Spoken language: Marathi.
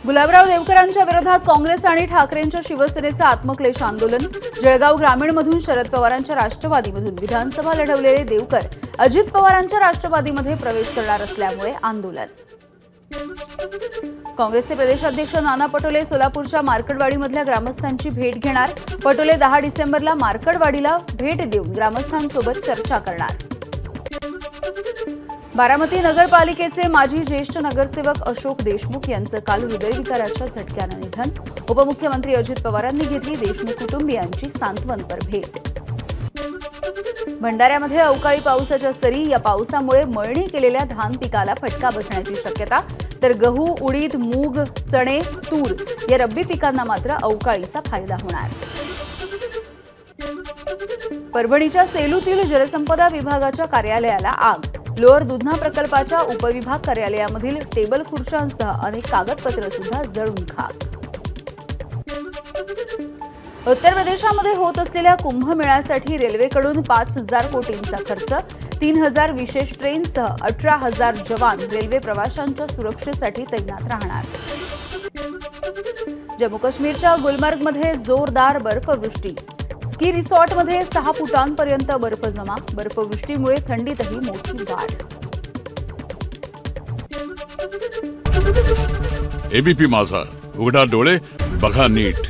गुलाबराव देवकरांच्या विरोधात काँग्रेस आणि ठाकरेंच्या शिवसेनेचे आत्मक्लेश आंदोलन। जळगाव ग्रामीणमधून शरद पवारांच्या राष्ट्रवादीमधून विधानसभा लढवलेले देवकर अजित पवारांच्या राष्ट्रवादीमध्ये प्रवेश करणार असल्यामुळे आंदोलन। काँग्रेसचे प्रदेशाध्यक्ष नाना पटोले सोलापूरच्या मार्कडवाडीमधल्या ग्रामस्थांची भेट घेणार। पटोले 10 डिसेंबरला मार्कडवाडीला भेट देऊन ग्रामस्थांसोबत चर्चा करणार। बारामती नगरपालिकेचे माजी ज्येष्ठ नगरसेवक अशोक देशमुख यांचं काल हृदयविकाराच्या झटक्यानं निधन। उपमुख्यमंत्री अजित पवारांनी घेतली देशमुख कुटुंबियांची सांत्वनपर भेट। भंडाऱ्यामध्ये अवकाळी पावसाच्या सरी। या पावसामुळे मळणी केलेल्या धान पिकाला फटका बसण्याची शक्यता, तर गहू, उडीद, मूग, चणे, तूर या रब्बी पिकांना मात्र अवकाळीचा फायदा होणार। परभणीच्या सेलूतील जलसंपदा विभागाच्या कार्यालयाला आग। लोअर दुधना प्रकल्पाच्या उपविभाग कार्यालयामधील टेबल खुर्च्यांसह अनेक कागदपत्रे सुद्धा जळून खाक। उत्तर प्रदेशामध्ये होत असलेल्या कुंभमेळ्यासाठी रेल्वेकडून 5,000 कोटींचा खर्च। 3,000 विशेष ट्रेनसह 18,000 जवान रेल्वे प्रवाशांच्या सुरक्षेसाठी तैनात राहणार। जम्मू काश्मीरच्या गुलमर्गमध्ये जोरदार बर्फवृष्टी। स्की रिसॉर्टमध्ये 6 फुटांपर्यंत बर्फ जमा। बर्फवृष्टीमुळे थंडीतही मोठी वाढ। एबीपी माझा, उघडा डोळे बघा नीट।